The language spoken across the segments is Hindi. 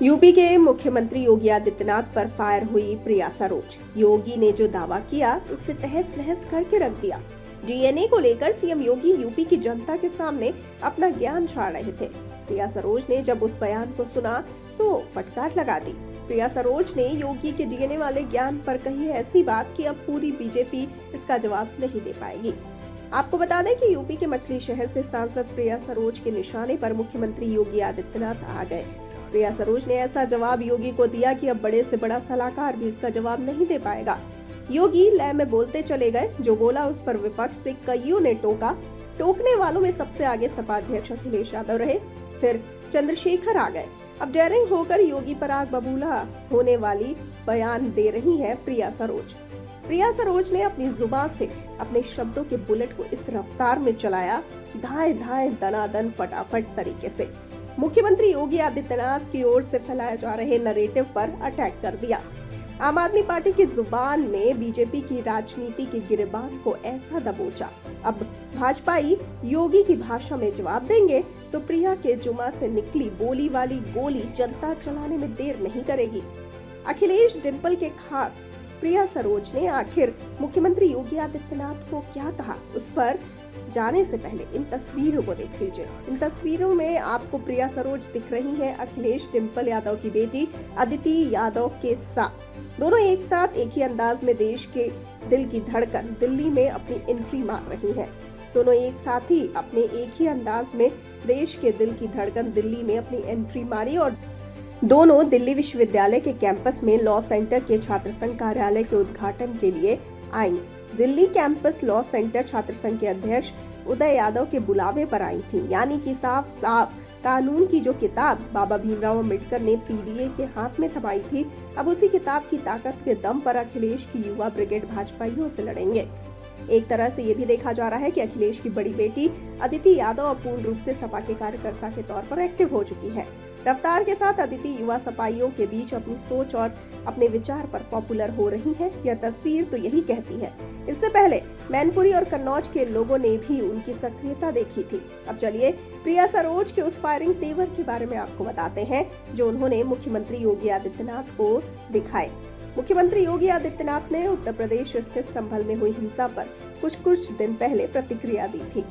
यूपी के मुख्यमंत्री योगी आदित्यनाथ पर फायर हुई प्रिया सरोज। योगी ने जो दावा किया उससे तहस नहस करके रख दिया। डीएनए को लेकर सीएम योगी यूपी की जनता के सामने अपना ज्ञान झाड़ रहे थे। प्रिया सरोज ने जब उस बयान को सुना तो फटकार लगा दी। प्रिया सरोज ने योगी के डीएनए वाले ज्ञान पर कही ऐसी बात कि अब पूरी बीजेपी इसका जवाब नहीं दे पाएगी। आपको बता दें कि यूपी के मछली शहर से सांसद प्रिया सरोज के निशाने पर मुख्यमंत्री योगी आदित्यनाथ आ गए। प्रिया सरोज ने ऐसा जवाब योगी को दिया कि अब बड़े से बड़ा सलाहकार भी इसका जवाब नहीं दे पाएगा। योगी लय में बोलते चले गए। जो बोला उस पर विपक्ष से कईयों ने टोका। टोकने वालों में सबसे आगे सपा अध्यक्ष अखिलेश यादव रहे, फिर चंद्रशेखर आ गए। अब डेयरिंग होकर योगी पर आग बबूला होने वाली बयान दे रही है प्रिया सरोज। प्रिया सरोज ने अपनी जुबान से अपने शब्दों के बुलेट को इस रफ्तार में चलाया, धाए धाए दनादन फटाफट तरीके से मुख्यमंत्री योगी आदित्यनाथ की ओर से फैलाए जा रहे नरेटिव पर अटैक कर दिया। आम आदमी पार्टी की जुबान में बीजेपी की राजनीति के गिरेबान को ऐसा दबोचा। अब भाजपाई योगी की भाषा में जवाब देंगे तो प्रिया के जुमा से निकली बोली वाली गोली जनता चलाने में देर नहीं करेगी। अखिलेश डिंपल के खास प्रिया सरोज ने आखिर मुख्यमंत्री योगी आदित्यनाथ को क्या कहा, उस पर जाने से पहले इन तस्वीरों को देख लीजिए। इन तस्वीरों में आपको प्रिया सरोज दिख रही हैं अखिलेश डिंपल यादव की बेटी अदिति यादव के साथ। दोनों एक साथ एक ही अंदाज में देश के दिल की धड़कन दिल्ली में अपनी एंट्री मार रही हैं। दोनों एक साथ ही अपने एक ही अंदाज में देश के दिल की धड़कन दिल्ली में अपनी एंट्री मारी और दोनों दिल्ली विश्वविद्यालय के कैंपस में लॉ सेंटर के छात्र संघ कार्यालय के उद्घाटन के लिए आई। दिल्ली कैंपस लॉ सेंटर छात्र संघ के अध्यक्ष उदय यादव के बुलावे पर आई थी। यानी कि साफ साफ कानून की जो किताब बाबा भीमराव अम्बेडकर ने पीडीए के हाथ में थमाई थी, अब उसी किताब की ताकत के दम पर अखिलेश की युवा ब्रिगेड भाजपाइयों से लड़ेंगे। एक तरह से ये भी देखा जा रहा है कि अखिलेश की बड़ी बेटी अदिति यादव अब पूर्ण रूप से सपा के कार्यकर्ता के तौर पर एक्टिव हो चुकी है। रफ्तार के साथ अदिति युवा सपाइयों के बीच अपनी सोच और अपने विचार पर पॉपुलर हो रही है। यह तस्वीर तो यही कहती है। इससे पहले मैनपुरी और कन्नौज के लोगों ने भी उनकी सक्रियता देखी थी। अब चलिए प्रिया सरोज के उस फायरिंग तेवर के बारे में आपको बताते हैं जो उन्होंने मुख्यमंत्री योगी आदित्यनाथ को दिखाए। मुख्यमंत्री योगी आदित्यनाथ ने उत्तर प्रदेश स्थित संभल में हुई हिंसा पर कुछ दिन पहले प्रतिक्रिया दी थी।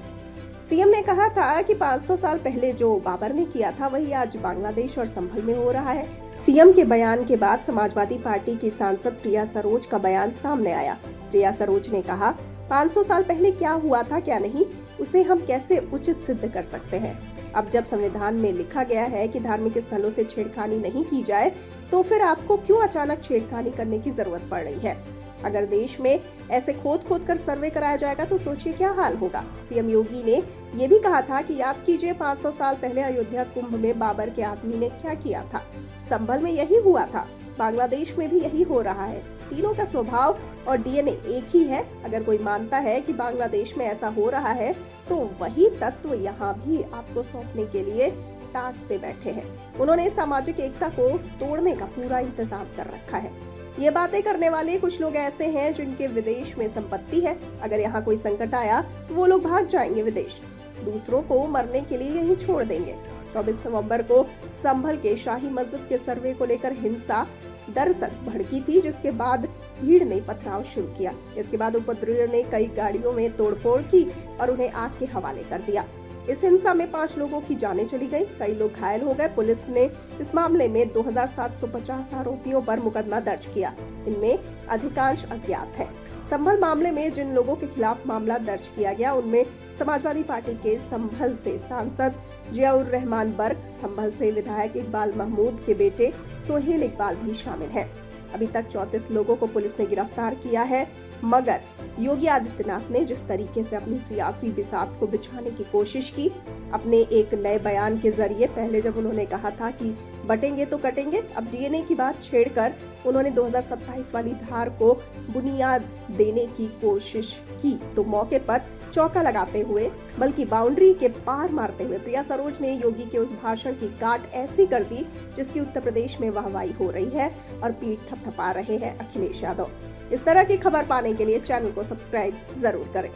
सीएम ने कहा था कि 500 साल पहले जो बाबर ने किया था वही आज बांग्लादेश और संभल में हो रहा है। सीएम के बयान के बाद समाजवादी पार्टी की सांसद प्रिया सरोज का बयान सामने आया। प्रिया सरोज ने कहा, 500 साल पहले क्या हुआ था क्या नहीं, उसे हम कैसे उचित सिद्ध कर सकते हैं। अब जब संविधान में लिखा गया है कि धार्मिक स्थलों से छेड़खानी नहीं की जाए, तो फिर आपको क्यों अचानक छेड़खानी करने की जरूरत पड़ रही है। अगर देश में ऐसे खोद कर सर्वे कराया जाएगा तो सोचिए क्या हाल होगा। सीएम योगी ने ये भी कहा था कि याद कीजिए 500 साल पहले अयोध्या कुंभ में बाबर के आदमी ने क्या किया था। संभल में यही हुआ था, बांग्लादेश में भी यही हो रहा है। तीनों का स्वभाव और डीएनए एक ही है। अगर कोई मानता है कि बांग्लादेश में ऐसा हो रहा है तो वही तत्व यहाँ भी आपको सौंपने के लिए ताक पे बैठे हैं। उन्होंने सामाजिक एकता को तोड़ने का पूरा इंतजाम कर रखा है। ये बातें करने वाले कुछ लोग ऐसे हैं जिनके विदेश में संपत्ति है। अगर यहाँ कोई संकट आया तो वो लोग भाग जाएंगे विदेश, दूसरों को मरने के लिए यहीं छोड़ देंगे। 24 नवंबर को संभल के शाही मस्जिद के सर्वे को लेकर हिंसा दरअसल भड़की थी, जिसके बाद भीड़ ने पथराव शुरू किया। इसके बाद उपद्रवियों ने कई गाड़ियों में तोड़फोड़ की और उन्हें आग के हवाले कर दिया। इस हिंसा में 5 लोगों की जानें चली गई, कई लोग घायल हो गए। पुलिस ने इस मामले में 2750 आरोपियों पर मुकदमा दर्ज किया। इनमें अधिकांश अज्ञात हैं। संभल मामले में जिन लोगों के खिलाफ मामला दर्ज किया गया उनमें समाजवादी पार्टी के संभल से सांसद जियाउर रहमान बर्क, संभल से विधायक इकबाल महमूद के बेटे सोहेल इकबाल भी शामिल हैं। अभी तक 34 लोगों को पुलिस ने गिरफ्तार किया है, मगर योगी आदित्यनाथ ने जिस तरीके से अपनी सियासी बिसात को बिछाने की कोशिश की अपने एक नए बयान के जरिए, पहले जब उन्होंने कहा था कि बटेंगे तो कटेंगे, अब डीएनए की बात छेड़कर उन्होंने 2027 वाली धार को बुनियाद देने की कोशिश की, तो मौके पर चौका लगाते हुए बल्कि बाउंड्री के पार मारते हुए प्रिया सरोज ने योगी के उस भाषण की काट ऐसी कर दी जिसकी उत्तर प्रदेश में वाहवाही हो रही है और पीठ थपथपा रहे हैं अखिलेश यादव। इस तरह की खबर पाने के लिए चैनल को सब्सक्राइब जरूर करें।